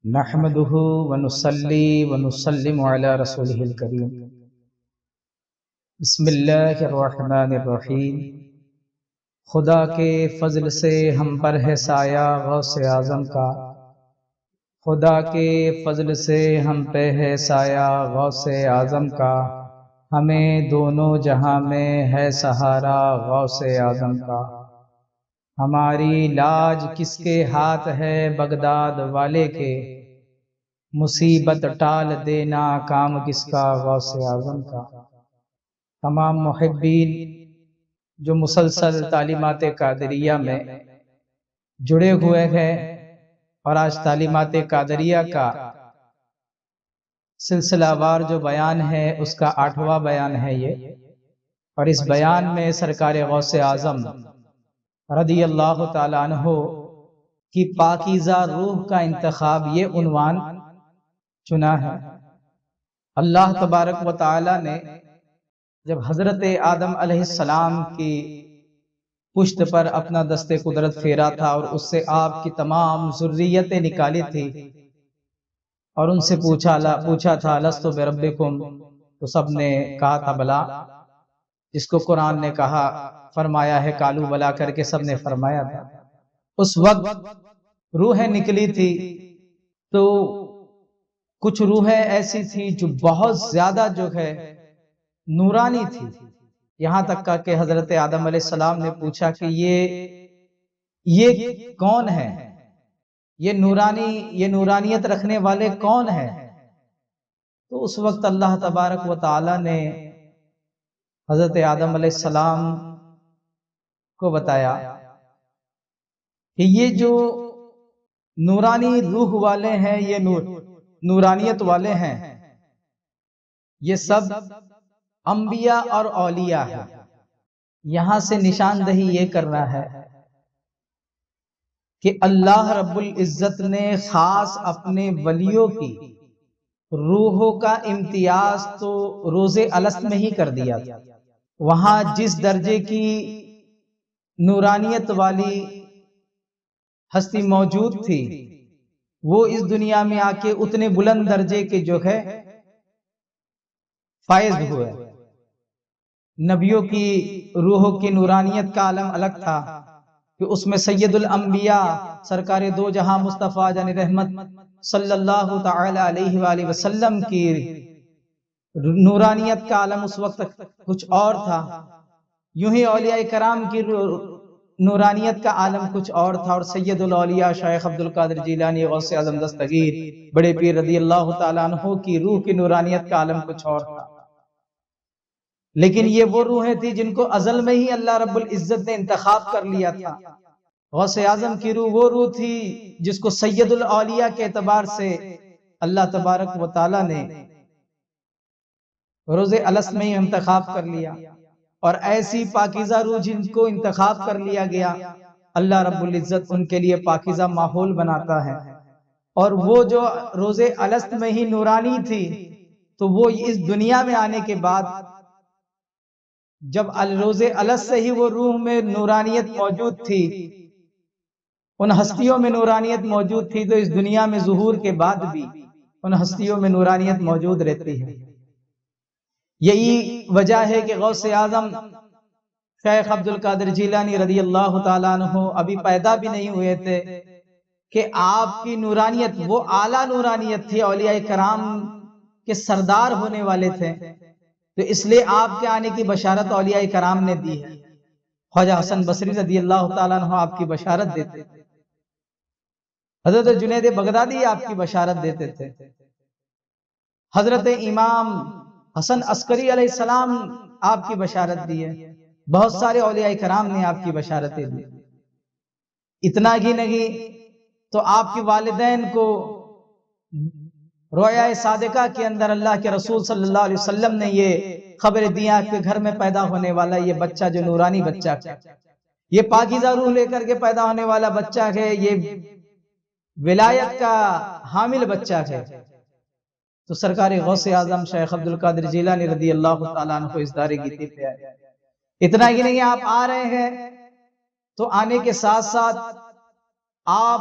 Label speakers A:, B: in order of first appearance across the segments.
A: نحمده ونصلي ونسلم على رسوله الكريم بسم اللہ الرحمن الرحیم۔ خدا کے فضل سے ہم پر ہے سایہ غوث اعظم کا، خدا کے فضل سے ہم پہ ہے سایہ غوث اعظم کا، ہمیں دونوں جہاں میں ہے سہارا غوث اعظم کا۔ ہماری لاج کس کے ہاتھ ہے بغداد والے کے، مصیبت ٹال دینا کام کس کا غوث اعظم کا۔ تمام محبین جو مسلسل تعلیمات قادریہ میں جڑے ہوئے ہیں اور آج تعلیمات قادریہ کا سلسلہ وار جو بیان ہے اس کا 8واں بیان ہے یہ، اور اس بیان میں سرکار غوث اعظم رضی اللہ تعالیٰ عنہ کی پاکیزہ روح کا انتخاب یہ عنوان چنا ہے۔ اللہ تبارک و تعالیٰ نے جب حضرت آدم علیہ السلام کی پشت پر اپنا دست قدرت پھیرا تھا اور اس سے آپ کی تمام ذریتیں نکالی تھی اور ان سے پوچھا تھا لست بربکم، تو سب نے کہا تھا بلا، جس کو قرآن نے کہا فرمایا ہے کالو بلا کر کے سب نے فرمایا تھا۔ اس وقت روحیں نکلی تھی تو کچھ روحیں ایسی تھی جو بہت زیادہ جو ہے نورانی تھی، یہاں تک کہ حضرت آدم علیہ السلام نے پوچھا کہ یہ کون ہے، یہ نورانیت رکھنے والے کون ہیں؟ تو اس وقت اللہ تبارک و تعالی نے حضرت آدم علیہ السلام کو بتایا کہ یہ جو نورانی روح والے ہیں، یہ نورانیت والے ہیں، یہ سب انبیاء اور اولیاء ہیں۔ یہاں سے نشاندہی یہ کرنا ہے کہ اللہ رب العزت نے خاص اپنے ولیوں کی روحوں کا امتیاز تو روز الست میں ہی کر دیا تھا۔ وہاں جس درجے کی نورانیت والی ہستی موجود تھی وہ اس دنیا میں آ کے اتنے بلند درجے کے جو ہے فائز ہوئے۔ نبیوں کی روحوں کی نورانیت کا عالم الگ تھا کہ اس میں سید الانبیاء سرکار دو جہاں مصطفیٰ جان رحمت صلی اللہ تعالی علیہ وآلہ وسلم کی نورانیت کا عالم اس وقت کچھ اور تھا، یوں ہی اولیاء کرام کی نورانیت کا عالم کچھ اور تھا، اور سید الاولیاء شیخ عبد القادر جیلانی غوث اعظم دستگیر بڑے پیر رضی اللہ تعالیٰ عنہ کی روح کی نورانیت کا عالم کچھ اور تھا۔ لیکن یہ وہ روحیں تھی جن کو ازل میں ہی اللہ رب العزت نے انتخاب کر لیا تھا۔ غوث اعظم کی روح وہ روح تھی جس کو سید الاولیاء کے اعتبار سے اللہ تبارک و تعالی نے روز الست میں ہی انتخاب کر لیا، اور ایسی پاکیزہ روح جن کو انتخاب کر لیا گیا اللہ رب العزت ان کے لیے پاکیزہ ماحول بناتا ہے، اور وہ جو روز الست میں ہی نورانی تھی تو وہ اس دنیا میں آنے کے بعد جب روز الست سے ہی وہ روح میں نورانیت موجود تھی، ان ہستیوں میں نورانیت موجود تھی، تو اس دنیا میں ظہور کے بعد بھی ان ہستیوں میں نورانیت موجود رہتی ہے۔ یہی وجہ ہے کہ غوث اعظم شیخ عبد القادر جیلانی رضی اللہ تعالیٰ عنہ ابھی پیدا بھی نہیں ہوئے تھے کہ آپ کی نورانیت وہ اعلیٰ نورانیت تھی، اولیاء کرام کے سردار ہونے والے تھے، تو اس لیے آپ کے آنے کی بشارت اولیاء کرام نے دی ہے۔ خواجہ حسن بصری رضی اللہ تعالیٰ عنہ آپ کی بشارت دیتے تھے، حضرت جنید بغدادی آپ کی بشارت دیتے تھے، حضرت امام حسن عسکری علیہ السلام آپ کی بشارت دی ہے، بہت سارے اولیاء کرام نے آپ کی بشارتیں دی۔ اتنا ہی نہیں تو آپ کے والدین کو رویا صادقہ کے اندر اللہ کے رسول صلی اللہ علیہ وسلم نے یہ خبر دیا کہ گھر میں پیدا ہونے والا یہ بچہ جو نورانی بچہ ہے، یہ پاکیزہ روح لے کر کے پیدا ہونے والا بچہ ہے، یہ ولایت کا حامل بچہ ہے۔ تو سرکار غوث اعظم شیخ عبد القادر جیلانی رضی اللہ تعالیٰ عنہ اس دار گیتی پہ آئے۔ اتنا ہی نہیں آپ آ رہے ہیں تو آنے کے ساتھ ساتھ آپ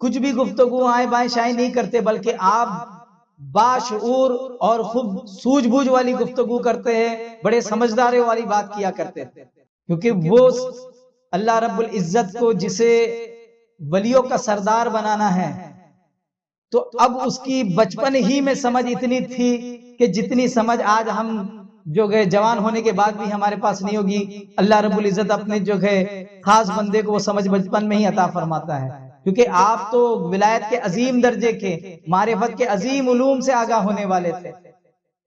A: کچھ بھی گفتگو آئیں بائیں شائیں نہیں کرتے، بلکہ آپ باشعور اور خوب سوجھ بوجھ والی گفتگو کرتے ہیں، بڑے سمجھدارے والی بات کیا کرتے تھے، کیونکہ وہ اللہ رب العزت کو جسے ولیوں کا سردار بنانا ہے تو اب اس کی بچپن ہی میں سمجھ اتنی تھی کہ جتنی سمجھ آج ہم جو ہے جوان ہونے کے بعد بھی ہمارے پاس نہیں ہوگی، اللہ رب العزت اپنے جو ہے خاص بندے کو وہ سمجھ بچپن میں ہی عطا فرماتا ہے، کیونکہ آپ تو ولایت کے عظیم درجے کے، معرفت کے عظیم علوم سے آگاہ ہونے والے تھے،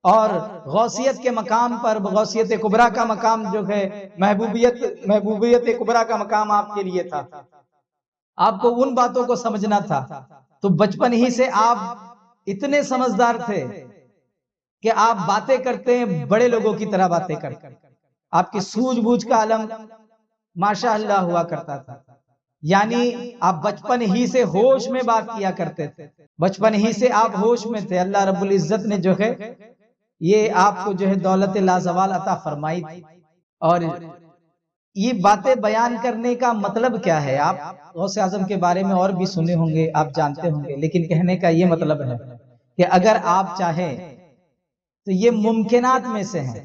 A: اور غوثیت کے مقام پر، غوثیت کبریٰ کا مقام جو ہے محبوبیت کبریٰ کا مقام آپ کے لیے تھا، آپ کو ان باتوں کو سمجھنا تھا، تو بچپن ہی سے آپ اتنے سمجھدار تھے کہ آپ باتیں کرتے ہیں بڑے لوگوں کی طرح باتیں کرتے ہیں، آپ کی سوجھ بوجھ کا علم ماشاءاللہ ہوا کرتا تھا، یعنی آپ بچپن ہی سے ہوش میں بات کیا کرتے تھے، بچپن ہی سے آپ ہوش میں تھے، اللہ رب العزت نے جو ہے یہ آپ کو جو ہے دولت لازوال عطا فرمائی تھی، اور یہ باتیں بیان کرنے کا مطلب کیا ہے؟ آپ غوث اعظم کے بارے میں اور بھی سنے ہوں گے، آپ جانتے ہوں گے، لیکن کہنے کا یہ مطلب ہے کہ اگر آپ چاہیں تو یہ ممکنات میں سے ہیں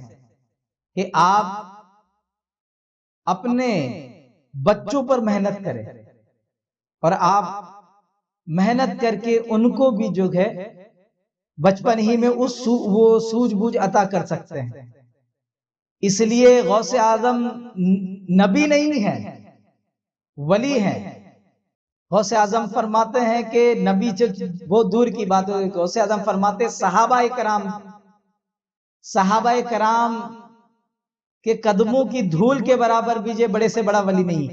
A: کہ آپ اپنے بچوں پر محنت کریں اور آپ محنت کر کے ان کو بھی جو ہے بچپن ہی میں وہ سوجھ بوجھ عطا کر سکتے ہیں، اس لیے غوث اعظم نبی نہیں ہے، ولی ہیں۔ غوث اعظم فرماتے ہیں کہ نبی بہت دور کی بات ہے، غوث اعظم فرماتے ہیں صحابہ کرام کے قدموں کی دھول کے برابر بھی یہ بڑے سے بڑا ولی نہیں،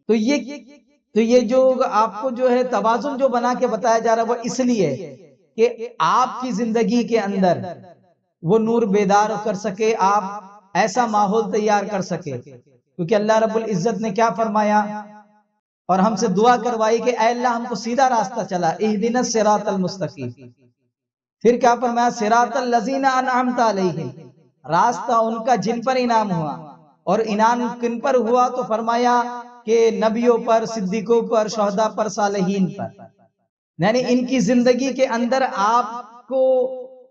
A: تو یہ جو آپ کو جو ہے توازن جو بنا کے بتایا جا رہا ہے وہ اس لیے کہ آپ کی زندگی کے اندر وہ نور بیدار کر سکے، آپ ایسا ماحول تیار کر سکے، کیونکہ اللہ رب العزت نے کیا فرمایا اور ہم سے دعا کروائی کہ اے اللہ ہم کو سیدھا راستہ چلا، اہدنا الصراط المستقیم، پھر کیا فرمایا صراط الذین انعمت علیہم، راستہ ان کا جن پر انعام ہوا، اور انعام کن پر ہوا تو فرمایا کہ نبیوں پر، صدیقوں پر، شہداء پر، صالحین پر، یعنی ان کی زندگی کے اندر آپ کو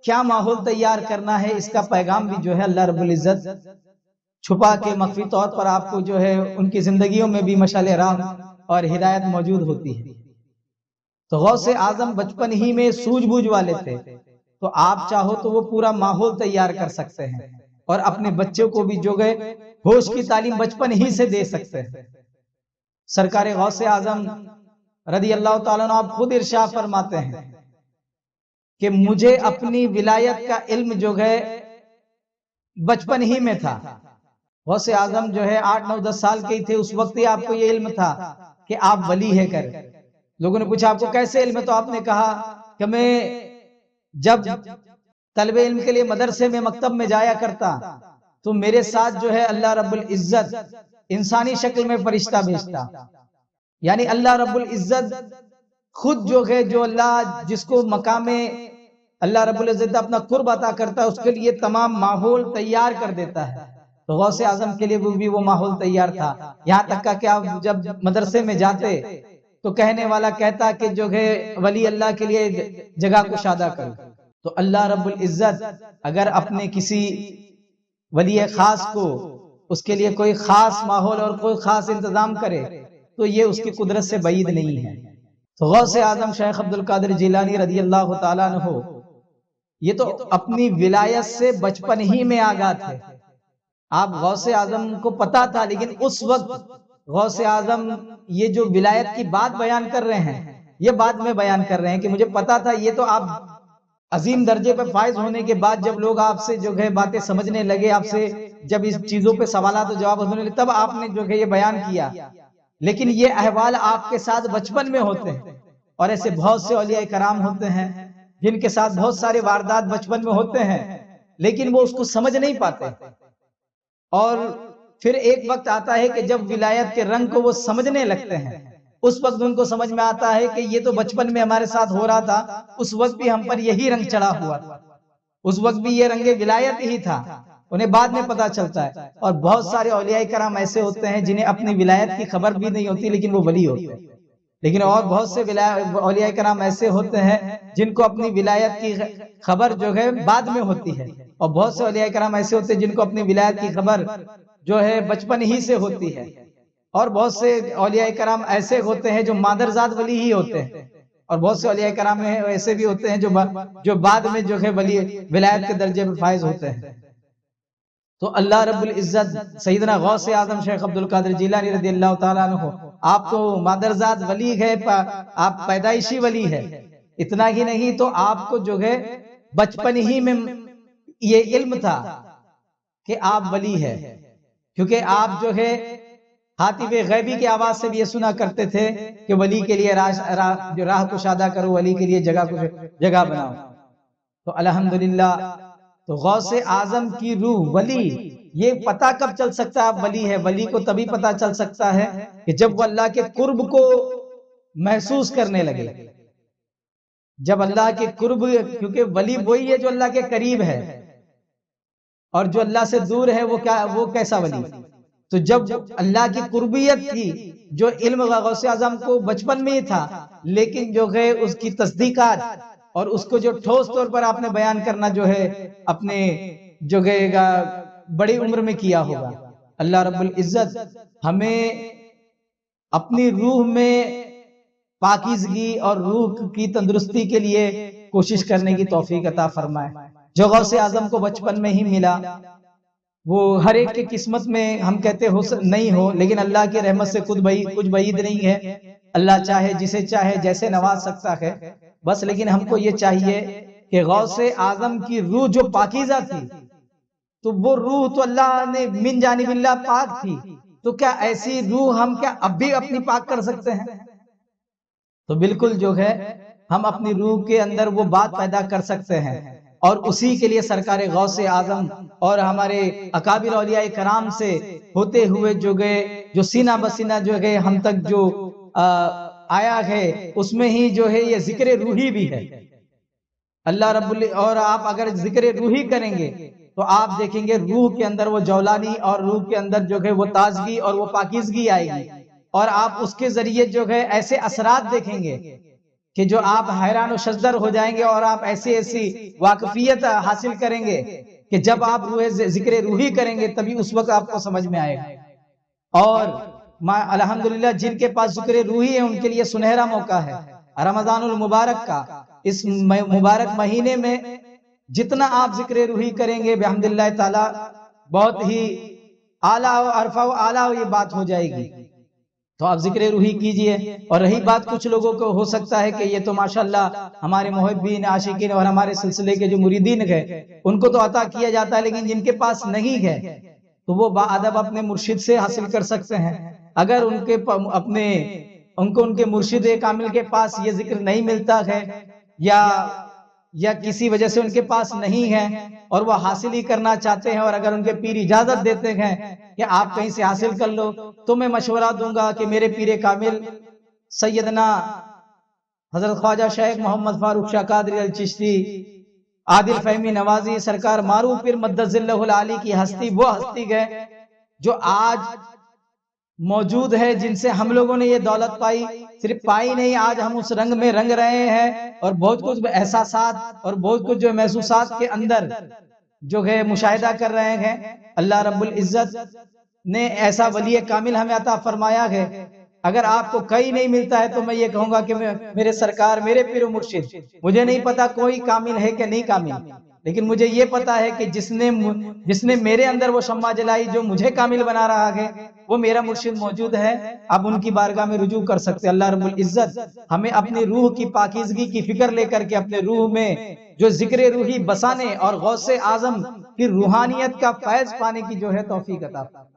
A: کیا ماحول تیار کرنا ہے اس کا پیغام بھی جو ہے اللہ رب العزت چھپا کے مخفی طور پر آپ کو جو ہے ان کی زندگیوں میں بھی مشعل راہ اور ہدایت موجود ہوتی ہے۔ تو غوث اعظم بچپن ہی میں سوجھ بوجھ والے تھے، تو آپ چاہو تو وہ پورا ماحول تیار کر سکتے ہیں اور اپنے بچوں کو بھی جو گئے ہوش کی تعلیم بچپن ہی سے دے سکتے ہیں۔ سرکار غوث اعظم رضی اللہ تعالیٰ عنہ آپ خود ارشاد فرماتے ہیں کہ مجھے اپنی ولایت کا علم جو ہے بچپن ہی میں تھا، غوث اعظم جو ہے 8 9 10 سال کے تھے، اس وقت ہی آپ کو یہ علم تھا کہ آپ ولی ہے کر۔ لوگوں نے پوچھا آپ کو کیسے علم ہے، تو آپ نے کہا کہ میں جب طلب علم کے لیے مدرسے میں مکتب میں جایا کرتا تو میرے ساتھ جو ہے اللہ رب العزت انسانی شکل میں فرشتہ بھیجتا، یعنی اللہ رب العزت خود جو ہے جو اللہ جس کو مقام اللہ رب العزت اپنا قرب عطا کرتا ہے اس کے لیے تمام ماحول تیار کر دیتا ہے، تو غوث اعظم کے لیے بھی وہ ماحول تیار تھا، یہاں تک کہ آپ جب مدرسے میں جاتے تو کہنے والا کہتا کہ جو ہے ولی اللہ کے لیے جگہ کشادہ کرو، تو اللہ رب العزت اگر اپنے کسی ولی خاص کو اس کے لیے کوئی خاص ماحول اور کوئی خاص انتظام کرے تو یہ اس کی قدرت سے بعید نہیں ہے۔ تو غوث اعظم شیخ عبد القادر جیلانی رضی اللہ تعالیٰ عنہ یہ تو اپنی ولایت سے بچپن ہی میں آگاہ تھے، آپ غوث اعظم کو پتا تھا، لیکن اس وقت غوث اعظم یہ جو ولایت کی بات بیان کر رہے ہیں یہ بعد میں بیان کر رہے ہیں کہ مجھے پتا تھا، یہ تو آپ عظیم درجے پہ فائز ہونے کے بعد جب لوگ آپ سے جو ہے باتیں سمجھنے لگے، آپ سے جب اس چیزوں پہ سوالات و جواب ہونے لگے، تب آپ نے جو ہے یہ بیان کیا، لیکن یہ احوال آپ کے ساتھ بچپن میں ہوتے ہیں، اور ایسے بہت سے اولیاء کرام ہوتے ہیں جن کے ساتھ بہت سارے واردات بچپن میں ہوتے ہیں لیکن وہ اس کو سمجھ نہیں پاتے، اور پھر ایک وقت آتا ہے کہ جب ولایت کے رنگ کو وہ سمجھنے لگتے ہیں، اس وقت ان کو سمجھ میں آتا ہے کہ یہ تو بچپن میں ہمارے ساتھ ہو رہا تھا، اس وقت بھی ہم پر یہی رنگ چڑھا ہوا تھا، اس وقت بھی یہ رنگ ولایت ہی تھا، انہیں بعد میں پتا چلتا ہے۔ اور بہت سارے اولیاء کرام ایسے ہوتے ہیں جنہیں اپنی ولایت کی خبر بھی نہیں ہوتی لیکن وہ ولی ہوتے ہیں، لیکن اور بہت سے اولیاء کرام ایسے ہوتے ہیں جن کو اپنی ولایت کی خبر جو ہے بعد میں ہوتی ہے، اور بہت سے اولیاء کرام ایسے ہوتے ہیں جن کو اپنی ولایت کی خبر جو ہے بچپن ہی سے ہوتی ہے، اور بہت سے اولیاء کرام ایسے ہوتے ہیں جو مادرزاد ولی ہی ہوتے ہیں، اور بہت سے اولیاء کرام ایسے بھی ہوتے ہیں جو بعد میں جو ہے ولایت کے درجے پر فائز ہوتے ہیں۔ تو اللہ رب العزت سیدنا غوث اعظم شیخ عبد القادر جیلانی رضی اللہ تعالیٰ عنہ، آپ تو مادرزاد ولی ہے، آپ پیدائشی ولی ہے، اتنا ہی نہیں تو آپ کو جو ہے بچپن ہی میں یہ علم تھا کہ آپ ولی ہے، کیونکہ آپ جو ہے حاتب غیبی کی آواز سے بھی یہ سنا کرتے تھے کہ ولی کے لیے راہ کشادہ کرو، ولی کے لیے جگہ بناؤ۔ تو الحمدللہ، تو غوث اعظم کی روح ولی، یہ پتہ کب چل سکتا ہے آپ ولی ہے؟ ولی کو تبھی پتہ چل سکتا ہے کہ جب وہ اللہ کے قرب کو محسوس کرنے لگے، جب اللہ کے قرب، کیونکہ ولی وہی ہے جو اللہ کے قریب ہے، اور جو اللہ سے دور ہے وہ کیسا ولی؟ تو جب اللہ کی قربیت تھی، جو علم غوث اعظم کو بچپن میں ہی تھا، لیکن جو ہے اس کی تصدیقات اور اس کو جو ٹھوس طور پر آپ نے بیان کرنا جو ہے اپنے جو ہے بڑی عمر میں کیا ہوگا۔ اللہ رب العزت ہمیں اپنی روح میں پاکیزگی اور روح کی تندرستی کے لیے کوشش کرنے کی توفیق عطا فرمائے۔ جو غوث اعظم کو بچپن میں ہی ملا، وہ ہر ایک کی قسمت میں ہم کہتے ہو نہیں ہو، لیکن اللہ کی رحمت سے کچھ بعید نہیں ہے۔ اللہ چاہے جسے چاہے جیسے نواز سکتا ہے، بس لیکن ہم کو یہ چاہیے کہ غوث اعظم کی روح جو پاکیزہ تھی، تو وہ روح تو اللہ نے من جانب اللہ پاک تھی، تو کیا ایسی روح ہم کیا اب بھی اپنی پاک کر سکتے ہیں؟ تو بالکل جو ہے ہم اپنی روح کے اندر وہ بات پیدا کر سکتے ہیں، اور اسی کے لیے سرکار غوث اعظم اور ہمارے اکابر اولیاء کرام سے ہوتے ہوئے جو سینہ بسینہ جو ہے ہم تک جو آیا ہے، اس میں ہی جو ہے یہ ذکر روحی بھی ہے۔ اللہ رب اور آپ اگر ذکر روحی کریں گے تو آپ دیکھیں گے روح کے اندر وہ جولانی اور روح کے اندر جو ہے وہ تازگی اور وہ پاکیزگی آئے گی، اور آپ اس کے ذریعے جو ہے ایسے اثرات دیکھیں گے کہ جو آپ حیران و شزدر ہو جائیں گے، اور آپ ایسی واقفیت حاصل کریں گے کہ جب آپ ذکر روحی کریں گے تبھی اس وقت آپ کو سمجھ میں آئے گا۔ اور الحمدللہ جن کے پاس ذکر روحی ہے ان کے لیے سنہرا موقع ہے رمضان المبارک کا۔ اس مبارک مہینے میں جتنا آپ ذکر روحی کریں گے بحمد اللہ تعالی، بہت ہی اعلیٰ و عرفہ و اعلیٰ یہ بات ہو جائے گی۔ تو آپ ذکر روحی کیجئے۔ اور رہی بات کچھ لوگوں کو ہو سکتا ہے کہ یہ تو ماشاءاللہ ہمارے محبین عاشقین اور ہمارے سلسلے کے جو مریدین ہیں ان کو تو عطا کیا جاتا ہے، لیکن جن کے پاس نہیں ہے تو وہ باادب اپنے مرشد سے حاصل کر سکتے ہیں۔ اگر ان کو ان کے مرشد کامل کے پاس یہ ذکر نہیں ملتا ہے، یا کسی وجہ سے ان کے پاس نہیں ہے اور وہ حاصل ہی کرنا چاہتے ہیں، اور اگر ان کے پیر اجازت دیتے ہیں کہ آپ کہیں سے حاصل کر لو، تو میں مشورہ دوں گا کہ میرے پیر کامل سیدنا حضرت خواجہ شیخ محمد فاروق شاہ قادری الچشتی عادل فہمی نوازی سرکار معروف پیر مدد اللہ العالی کی ہستی، وہ ہستی گئے جو آج موجود ہے، جن سے ہم لوگوں نے یہ دولت پائی، صرف پائی نہیں، آج ہم اس رنگ میں رنگ رہے ہیں، اور بہت کچھ احساسات اور بہت کچھ جو محسوسات کے اندر جو ہے مشاہدہ کر رہے ہیں۔ اللہ رب العزت نے ایسا ولی کامل ہمیں عطا فرمایا ہے۔ اگر آپ کو کہیں نہیں ملتا ہے تو میں یہ کہوں گا کہ میرے سرکار، میرے پیر و مرشد، مجھے نہیں پتا کوئی کامل ہے کہ نہیں کامل، لیکن مجھے یہ پتا ہے کہ جس نے میرے اندر وہ شمع جلائی جو مجھے کامل بنا رہا ہے، وہ میرا مرشد موجود ہے۔ اب ان کی بارگاہ میں رجوع کر سکتے۔ اللہ رب العزت ہمیں اپنی روح کی پاکیزگی کی فکر لے کر کے اپنے روح میں جو ذکر روحی بسانے اور غوث اعظم کی روحانیت کا فیض پانے کی جو ہے توفیق عطا فرمائے۔